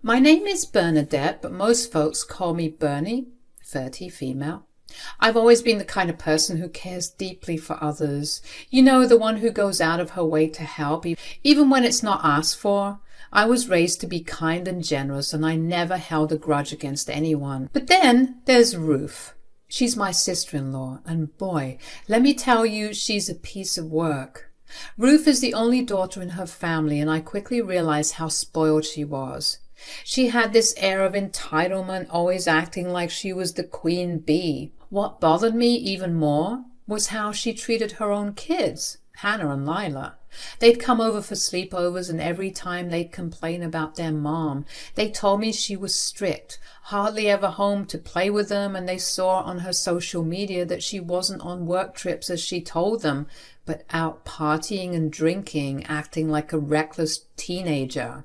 My name is Bernadette, but most folks call me Bernie, 30, female. I've always been the kind of person who cares deeply for others. You know, the one who goes out of her way to help, even when it's not asked for. I was raised to be kind and generous, and I never held a grudge against anyone. But then there's Ruth. She's my sister-in-law, and boy, let me tell you, she's a piece of work. Ruth is the only daughter in her family, and I quickly realized how spoiled she was. She had this air of entitlement, always acting like she was the queen bee. What bothered me even more was how she treated her own kids, Hannah and Lila. They'd come over for sleepovers, and every time they'd complain about their mom. They told me she was strict, hardly ever home to play with them, and they saw on her social media that she wasn't on work trips as she told them, but out partying and drinking, acting like a reckless teenager.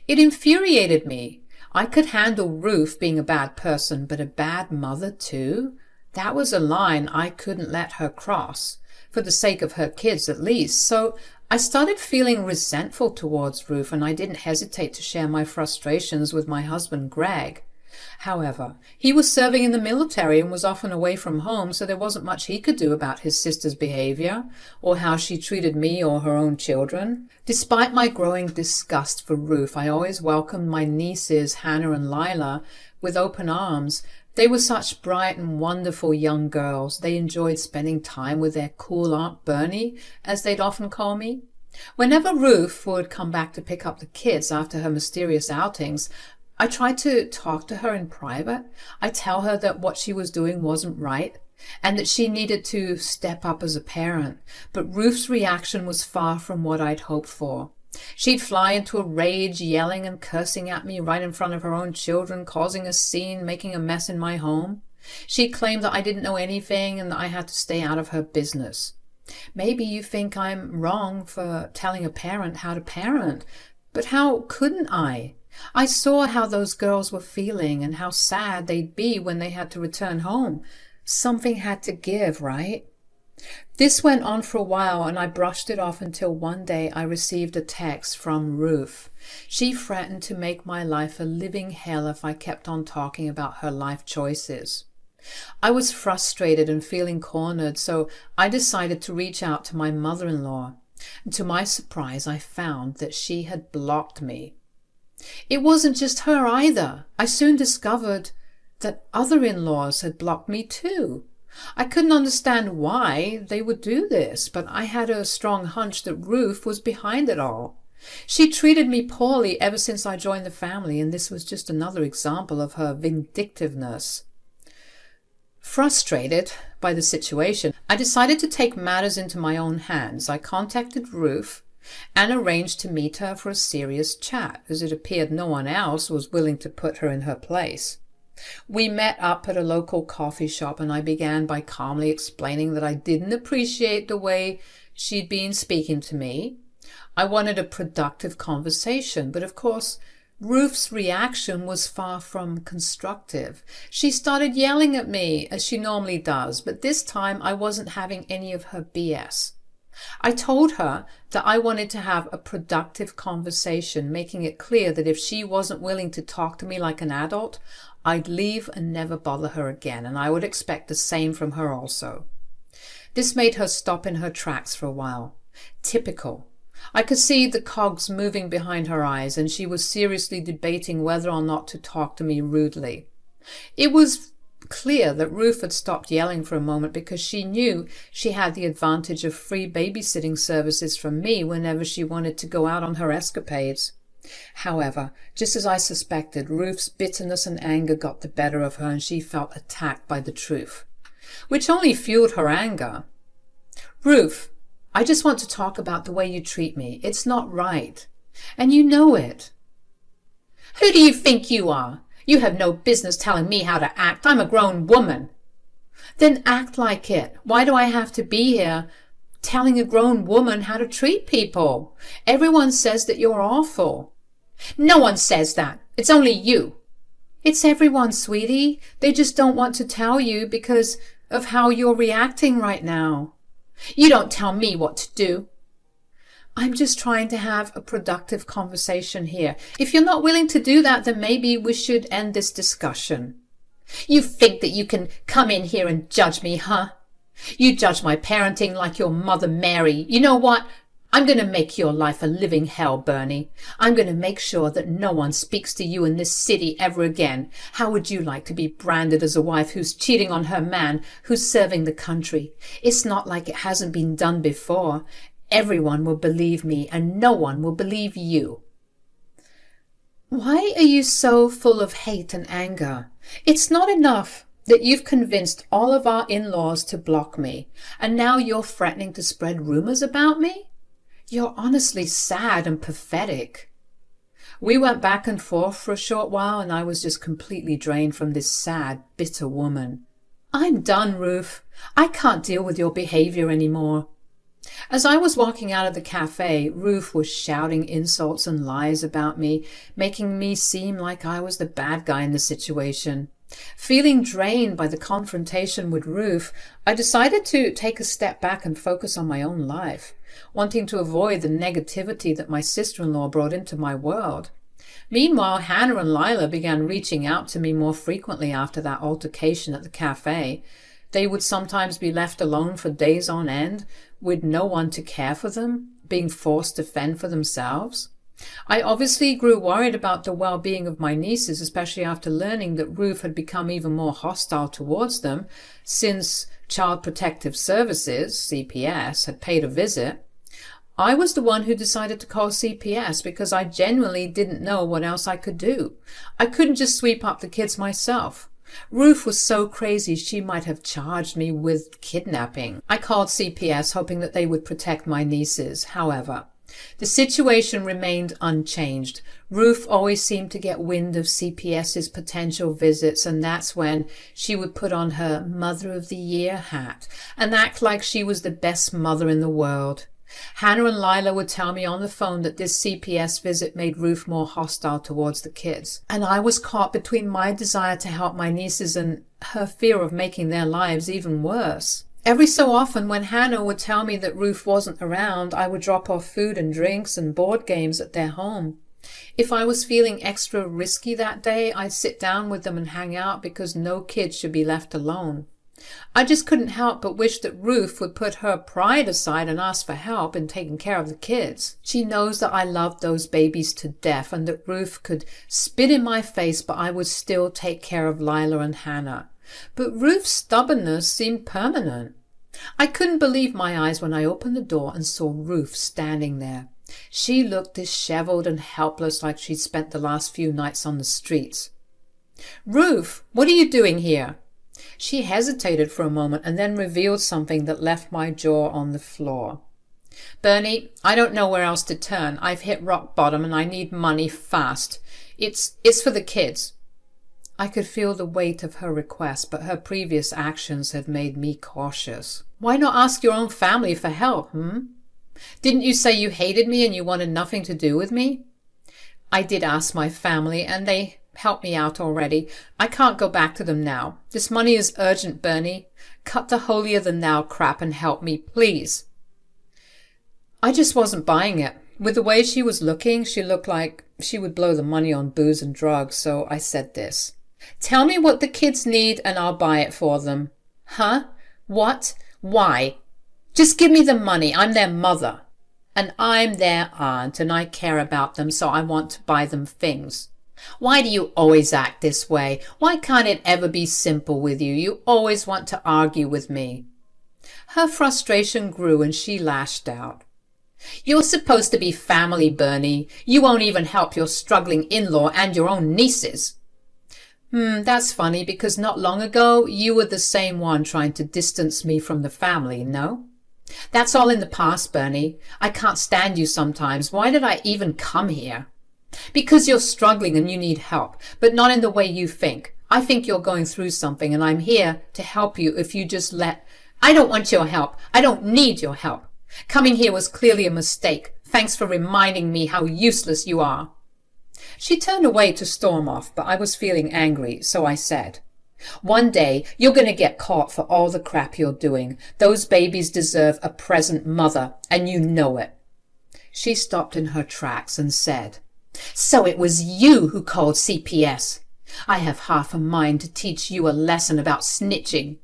It infuriated me. I could handle Ruth being a bad person, but a bad mother too? That was a line I couldn't let her cross, for the sake of her kids at least. So I started feeling resentful towards Ruth, and I didn't hesitate to share my frustrations with my husband Greg. However, he was serving in the military and was often away from home, so there wasn't much he could do about his sister's behavior, or how she treated me or her own children. Despite my growing disgust for Ruth, I always welcomed my nieces, Hannah and Lila, with open arms. They were such bright and wonderful young girls. They enjoyed spending time with their cool Aunt Bernie, as they'd often call me. Whenever Ruth would come back to pick up the kids after her mysterious outings, I tried to talk to her in private. I tell her that what she was doing wasn't right and that she needed to step up as a parent. But Ruth's reaction was far from what I'd hoped for. She'd fly into a rage, yelling and cursing at me right in front of her own children, causing a scene, making a mess in my home. She claimed that I didn't know anything and that I had to stay out of her business. Maybe you think I'm wrong for telling a parent how to parent, but how couldn't I? I saw how those girls were feeling and how sad they'd be when they had to return home. Something had to give, right? This went on for a while, and I brushed it off until one day I received a text from Ruth. She threatened to make my life a living hell if I kept on talking about her life choices. I was frustrated and feeling cornered, so I decided to reach out to my mother-in-law. And to my surprise, I found that she had blocked me. It wasn't just her either. I soon discovered that other in-laws had blocked me too. I couldn't understand why they would do this, but I had a strong hunch that Ruth was behind it all. She treated me poorly ever since I joined the family, and this was just another example of her vindictiveness. Frustrated by the situation, I decided to take matters into my own hands. I contacted Ruth and arranged to meet her for a serious chat, as it appeared no one else was willing to put her in her place. We met up at a local coffee shop, and I began by calmly explaining that I didn't appreciate the way she'd been speaking to me. I wanted a productive conversation, but of course, Ruth's reaction was far from constructive. She started yelling at me, as she normally does, but this time I wasn't having any of her BS. I told her that I wanted to have a productive conversation, making it clear that if she wasn't willing to talk to me like an adult, I'd leave and never bother her again, and I would expect the same from her also. This made her stop in her tracks for a while. Typical. I could see the cogs moving behind her eyes, and she was seriously debating whether or not to talk to me rudely. It was clear that Ruth had stopped yelling for a moment because she knew she had the advantage of free babysitting services from me whenever she wanted to go out on her escapades. However, just as I suspected, Ruth's bitterness and anger got the better of her, and she felt attacked by the truth, which only fueled her anger. "Ruth, I just want to talk about the way you treat me. It's not right, and you know it." "Who do you think you are? You have no business telling me how to act. I'm a grown woman." "Then act like it. Why do I have to be here telling a grown woman how to treat people? Everyone says that you're awful." "No one says that. It's only you." "It's everyone, sweetie. They just don't want to tell you because of how you're reacting right now." "You don't tell me what to do." I'm just trying to have a productive conversation here. If you're not willing to do that, then maybe we should end this discussion. You think that you can come in here and judge me, huh? You judge my parenting like your Mother Mary. You know what? I'm going to make your life a living hell, Bernie. I'm going to make sure that no one speaks to you in this city ever again. How would you like to be branded as a wife who's cheating on her man, who's serving the country? It's not like it hasn't been done before. Everyone will believe me, and no one will believe you. Why are you so full of hate and anger? It's not enough that you've convinced all of our in-laws to block me, and now you're threatening to spread rumors about me? You're honestly sad and pathetic. We went back and forth for a short while, and I was just completely drained from this sad, bitter woman. I'm done, Ruth. I can't deal with your behavior anymore. As I was walking out of the cafe, Ruth was shouting insults and lies about me, making me seem like I was the bad guy in the situation. Feeling drained by the confrontation with Ruth, I decided to take a step back and focus on my own life, wanting to avoid the negativity that my sister-in-law brought into my world. Meanwhile, Hannah and Lila began reaching out to me more frequently after that altercation at the cafe. They would sometimes be left alone for days on end, with no one to care for them, being forced to fend for themselves. I obviously grew worried about the well-being of my nieces, especially after learning that Ruth had become even more hostile towards them since Child Protective Services, CPS, had paid a visit. I was the one who decided to call CPS because I genuinely didn't know what else I could do. I couldn't just sweep up the kids myself. Ruth was so crazy she might have charged me with kidnapping. I called CPS hoping that they would protect my nieces. However, the situation remained unchanged. Ruth always seemed to get wind of CPS's potential visits, and that's when she would put on her Mother of the Year hat and act like she was the best mother in the world. Hannah and Lila would tell me on the phone that this CPS visit made Ruth more hostile towards the kids, and I was caught between my desire to help my nieces and her fear of making their lives even worse. Every so often, when Hannah would tell me that Ruth wasn't around, I would drop off food and drinks and board games at their home. If I was feeling extra risky that day, I'd sit down with them and hang out because no kid should be left alone. I just couldn't help but wish that Ruth would put her pride aside and ask for help in taking care of the kids. She knows that I loved those babies to death and that Ruth could spit in my face, but I would still take care of Lila and Hannah. But Ruth's stubbornness seemed permanent. I couldn't believe my eyes when I opened the door and saw Ruth standing there. She looked disheveled and helpless, like she'd spent the last few nights on the streets. "Ruth, what are you doing here?" She hesitated for a moment and then revealed something that left my jaw on the floor. "Bernie, I don't know where else to turn. I've hit rock bottom and I need money fast. It's for the kids." I could feel the weight of her request, but her previous actions had made me cautious. "Why not ask your own family for help, Didn't you say you hated me and you wanted nothing to do with me?" "I did ask my family, and they helped me out already. I can't go back to them now. This money is urgent, Bernie. Cut the holier-than-thou crap and help me, please." I just wasn't buying it. With the way she was looking, she looked like she would blow the money on booze and drugs, so I said this. "Tell me what the kids need and I'll buy it for them." "Huh? What? Why?" "Just give me the money. I'm their mother. And I'm their aunt, and I care about them, so I want to buy them things." "Why do you always act this way? Why can't it ever be simple with you? You always want to argue with me." Her frustration grew and she lashed out. "You're supposed to be family, Bernie. You won't even help your struggling in-law and your own nieces." That's funny, because not long ago you were the same one trying to distance me from the family, no? "That's all in the past, Bernie. I can't stand you sometimes. Why did I even come here?" "Because you're struggling and you need help, but not in the way you think. I think you're going through something, and I'm here to help you if you just let—" "I don't want your help. I don't need your help. Coming here was clearly a mistake. Thanks for reminding me how useless you are." She turned away to storm off, but I was feeling angry, so I said, "One day you're going to get caught for all the crap you're doing. Those babies deserve a present mother, and you know it." She stopped in her tracks and said, "So it was you who called CPS. I have half a mind to teach you a lesson about snitching."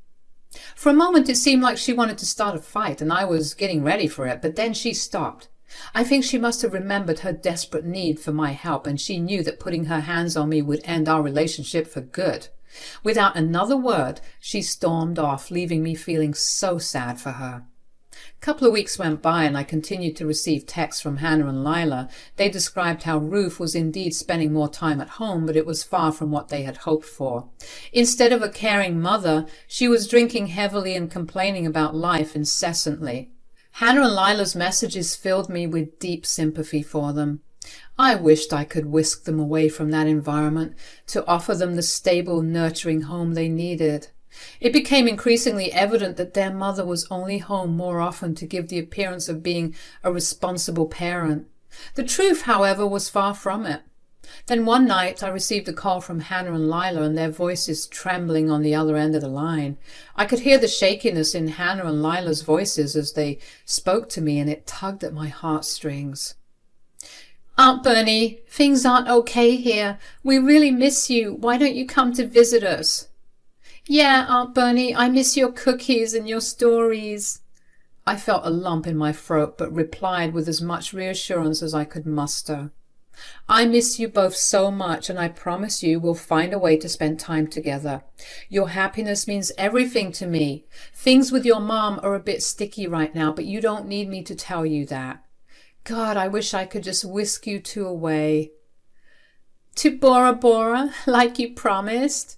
For a moment it seemed like she wanted to start a fight, and I was getting ready for it, but then she stopped. I think she must have remembered her desperate need for my help, and she knew that putting her hands on me would end our relationship for good. Without another word, she stormed off, leaving me feeling so sad for her. A couple of weeks went by and I continued to receive texts from Hannah and Lila. They described how Ruth was indeed spending more time at home, but it was far from what they had hoped for. Instead of a caring mother, she was drinking heavily and complaining about life incessantly. Hannah and Lila's messages filled me with deep sympathy for them. I wished I could whisk them away from that environment to offer them the stable, nurturing home they needed. It became increasingly evident that their mother was only home more often to give the appearance of being a responsible parent. The truth, however, was far from it. Then one night I received a call from Hannah and Lila, and their voices trembling on the other end of the line. I could hear the shakiness in Hannah and Lila's voices as they spoke to me, and it tugged at my heartstrings. "Aunt Bernie, things aren't okay here. We really miss you. Why don't you come to visit us?" "Yeah, Aunt Bernie, I miss your cookies and your stories." I felt a lump in my throat, but replied with as much reassurance as I could muster. "I miss you both so much, and I promise you we'll find a way to spend time together. Your happiness means everything to me. Things with your mom are a bit sticky right now, but you don't need me to tell you that. God, I wish I could just whisk you two away." "To Bora Bora, like you promised?"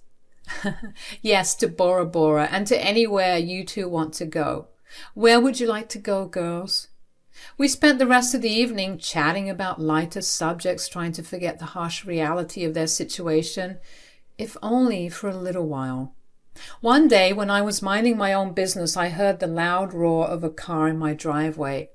"Yes, to Bora Bora, and to anywhere you two want to go. Where would you like to go, girls?" We spent the rest of the evening chatting about lighter subjects, trying to forget the harsh reality of their situation, if only for a little while. One day, when I was minding my own business, I heard the loud roar of a car in my driveway.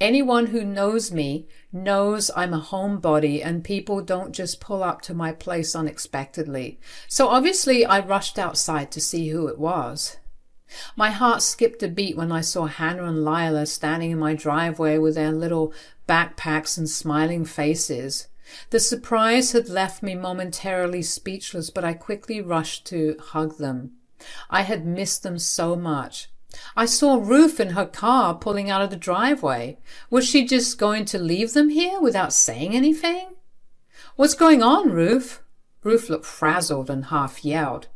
Anyone who knows me knows I'm a homebody, and people don't just pull up to my place unexpectedly. So obviously I rushed outside to see who it was. My heart skipped a beat when I saw Hannah and Lila standing in my driveway with their little backpacks and smiling faces. The surprise had left me momentarily speechless, but I quickly rushed to hug them. I had missed them so much. I saw Ruth in her car pulling out of the driveway. Was she just going to leave them here without saying anything? "What's going on, Ruth?" Ruth looked frazzled and half yelled.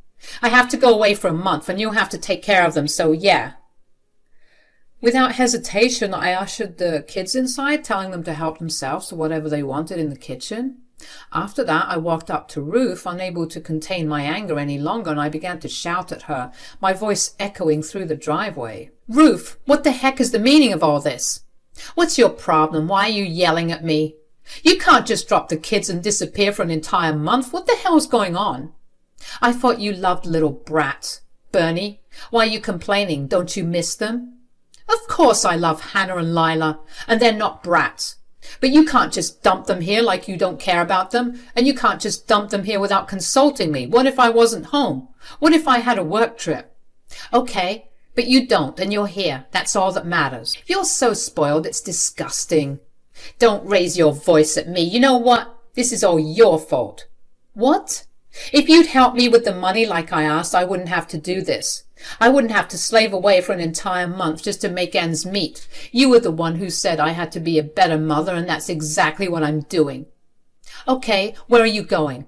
"I have to go away for a month, and you'll have to take care of them, so yeah." Without hesitation, I ushered the kids inside, telling them to help themselves to whatever they wanted in the kitchen. After that, I walked up to Ruth, unable to contain my anger any longer, and I began to shout at her, my voice echoing through the driveway. "Ruth, what the heck is the meaning of all this? What's your problem? Why are you yelling at me? You can't just drop the kids and disappear for an entire month. What the hell's going on? I thought you loved little brats. Bernie, why are you complaining? Don't you miss them?" "Of course I love Hannah and Lila, and they're not brats. But you can't just dump them here like you don't care about them, and you can't just dump them here without consulting me. What if I wasn't home? What if I had a work trip?" "Okay, but you don't, and you're here. That's all that matters. You're so spoiled, it's disgusting." "Don't raise your voice at me. You know what? This is all your fault." "What? If you'd helped me with the money like I asked, I wouldn't have to do this. I wouldn't have to slave away for an entire month just to make ends meet. You were the one who said I had to be a better mother, and that's exactly what I'm doing." "Okay, where are you going?"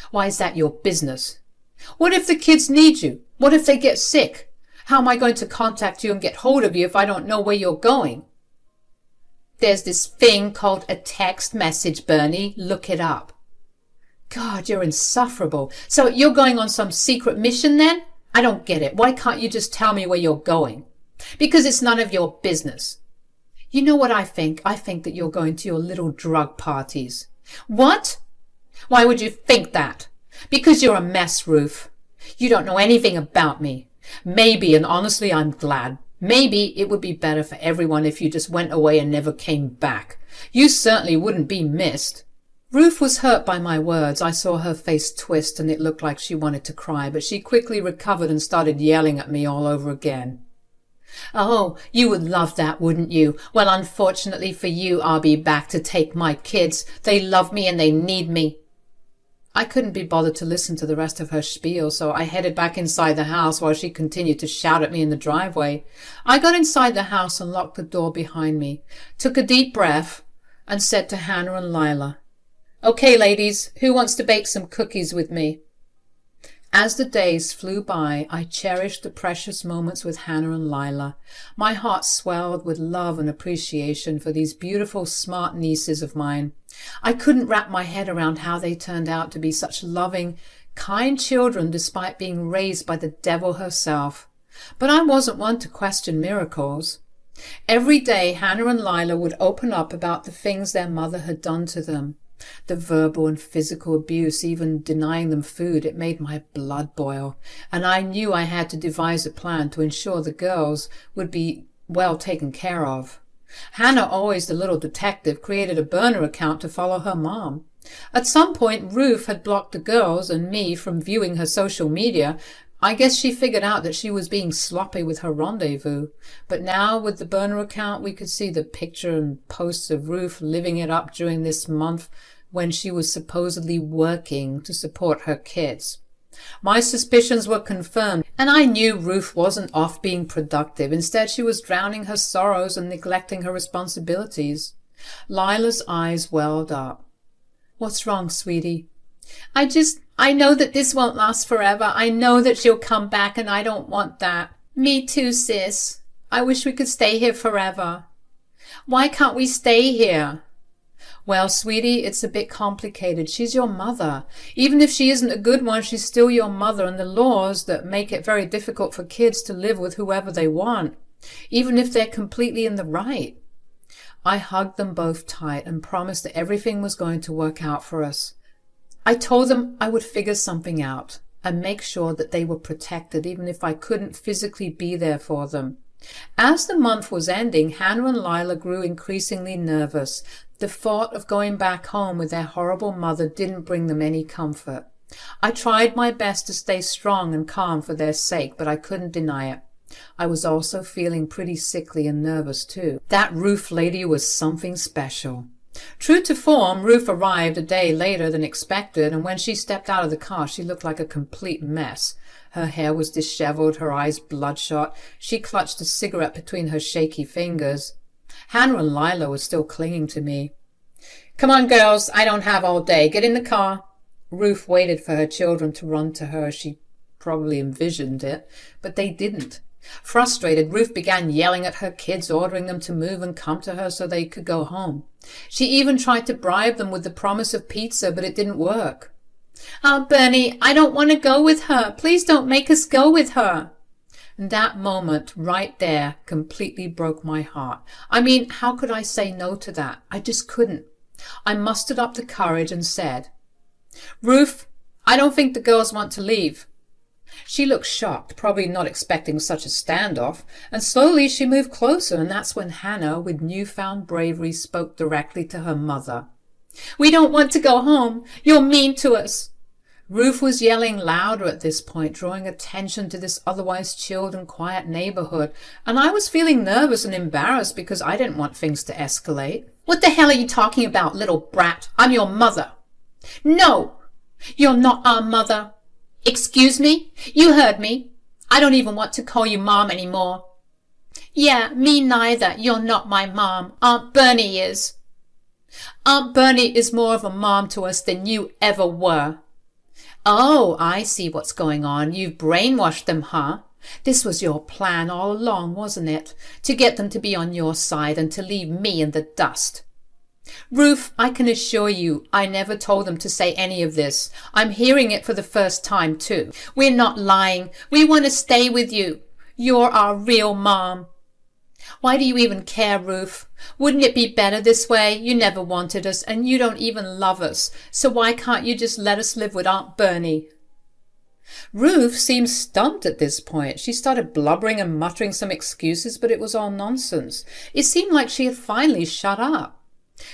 "Why is that your business?" "What if the kids need you? What if they get sick? How am I going to contact you and get hold of you if I don't know where you're going?" "There's this thing called a text message, Bernie. Look it up." God, you're insufferable. So you're going on some secret mission then? I don't get it. Why can't you just tell me where you're going? Because it's none of your business. You know what I think? I think that you're going to your little drug parties. What? Why would you think that? Because you're a mess, Ruth. You don't know anything about me. Maybe, and honestly I'm glad, maybe it would be better for everyone if you just went away and never came back. You certainly wouldn't be missed. Ruth was hurt by my words. I saw her face twist, and it looked like she wanted to cry, but she quickly recovered and started yelling at me all over again. Oh, you would love that, wouldn't you? Well, unfortunately for you, I'll be back to take my kids. They love me and they need me. I couldn't be bothered to listen to the rest of her spiel, so I headed back inside the house while she continued to shout at me in the driveway. I got inside the house and locked the door behind me, took a deep breath, and said to Hannah and Lila, "Okay, ladies, who wants to bake some cookies with me?" As the days flew by, I cherished the precious moments with Hannah and Lila. My heart swelled with love and appreciation for these beautiful, smart nieces of mine. I couldn't wrap my head around how they turned out to be such loving, kind children despite being raised by the devil herself. But I wasn't one to question miracles. Every day, Hannah and Lila would open up about the things their mother had done to them. The verbal and physical abuse, even denying them food, it made my blood boil, and I knew I had to devise a plan to ensure the girls would be well taken care of. Hannah, always the little detective, created a burner account to follow her mom. At some point, Ruth had blocked the girls and me from viewing her social media. I guess she figured out that she was being sloppy with her rendezvous. But now, with the burner account, we could see the picture and posts of Ruth living it up during this month when she was supposedly working to support her kids. My suspicions were confirmed, and I knew Ruth wasn't off being productive. Instead, she was drowning her sorrows and neglecting her responsibilities. Lila's eyes welled up. "What's wrong, sweetie?" I know that this won't last forever. I know that she'll come back, and I don't want that." "Me too, sis. I wish we could stay here forever." "Why can't we stay here?" "Well, sweetie, it's a bit complicated. She's your mother. Even if she isn't a good one, she's still your mother, and the laws that make it very difficult for kids to live with whoever they want, even if they're completely in the right." I hugged them both tight and promised that everything was going to work out for us. I told them I would figure something out and make sure that they were protected, even if I couldn't physically be there for them. As the month was ending, Hannah and Lila grew increasingly nervous. The thought of going back home with their horrible mother didn't bring them any comfort. I tried my best to stay strong and calm for their sake, but I couldn't deny it. I was also feeling pretty sickly and nervous too. That Ruth lady was something special. True to form, Ruth arrived a day later than expected, and when she stepped out of the car, she looked like a complete mess. Her hair was disheveled, her eyes bloodshot. She clutched a cigarette between her shaky fingers. Hannah and Lila were still clinging to me. "Come on, girls, I don't have all day. Get in the car." Ruth waited for her children to run to her. She probably envisioned it, but they didn't. Frustrated, Ruth began yelling at her kids, ordering them to move and come to her so they could go home. She even tried to bribe them with the promise of pizza, but it didn't work. "Aunt Bernie, I don't want to go with her. Please don't make us go with her." And that moment right there completely broke my heart. I mean, how could I say no to that? I just couldn't. I mustered up the courage and said, "Ruth, I don't think the girls want to leave." She looked shocked, probably not expecting such a standoff, and slowly she moved closer, and that's when Hannah, with newfound bravery, spoke directly to her mother. "We don't want to go home. You're mean to us." Ruth was yelling louder at this point, drawing attention to this otherwise chilled and quiet neighborhood, and I was feeling nervous and embarrassed because I didn't want things to escalate. "What the hell are you talking about, little brat? I'm your mother." "No, you're not our mother." "Excuse me? You heard me. I don't even want to call you Mom anymore." "Yeah, me neither. You're not my mom. Aunt Bernie is." "Aunt Bernie is more of a mom to us than you ever were." "Oh, I see what's going on. You've brainwashed them, huh? This was your plan all along, wasn't it? To get them to be on your side and to leave me in the dust." "Ruth, I can assure you, I never told them to say any of this. I'm hearing it for the first time, too. We're not lying. We want to stay with you. You're our real mom." "Why do you even care, Ruth? Wouldn't it be better this way? You never wanted us, and you don't even love us. So why can't you just let us live with Aunt Bernie?" Ruth seemed stumped at this point. She started blubbering and muttering some excuses, but it was all nonsense. It seemed like she had finally shut up.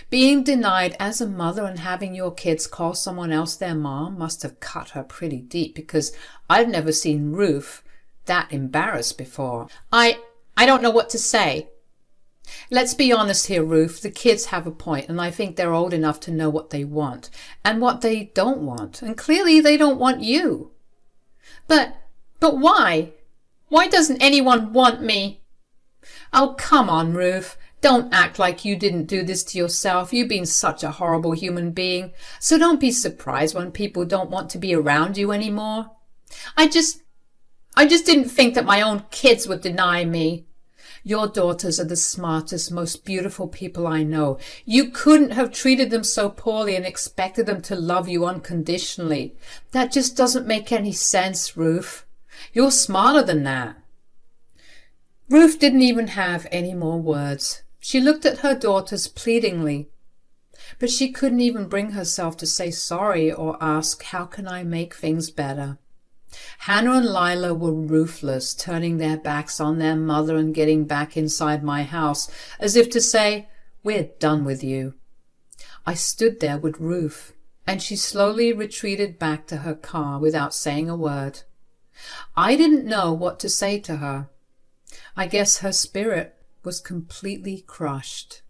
Being denied as a mother and having your kids call someone else their mom must have cut her pretty deep, because I've never seen Ruth that embarrassed before. I I don't know what to say. Let's be honest here, Ruth. The kids have a point, and I think they're old enough to know what they want and what they don't want. And clearly they don't want you. But why? Why doesn't anyone want me? Oh, come on, Ruth. Don't act like you didn't do this to yourself. You've been such a horrible human being. So don't be surprised when people don't want to be around you anymore. I just didn't think that my own kids would deny me. Your daughters are the smartest, most beautiful people I know. You couldn't have treated them so poorly and expected them to love you unconditionally. That just doesn't make any sense, Ruth. You're smarter than that. Ruth didn't even have any more words. She looked at her daughters pleadingly, but she couldn't even bring herself to say sorry or ask, how can I make things better? Hannah and Lila were ruthless, turning their backs on their mother and getting back inside my house, as if to say, we're done with you. I stood there with Ruth, and she slowly retreated back to her car without saying a word. I didn't know what to say to her. I guess her spirit was completely crushed.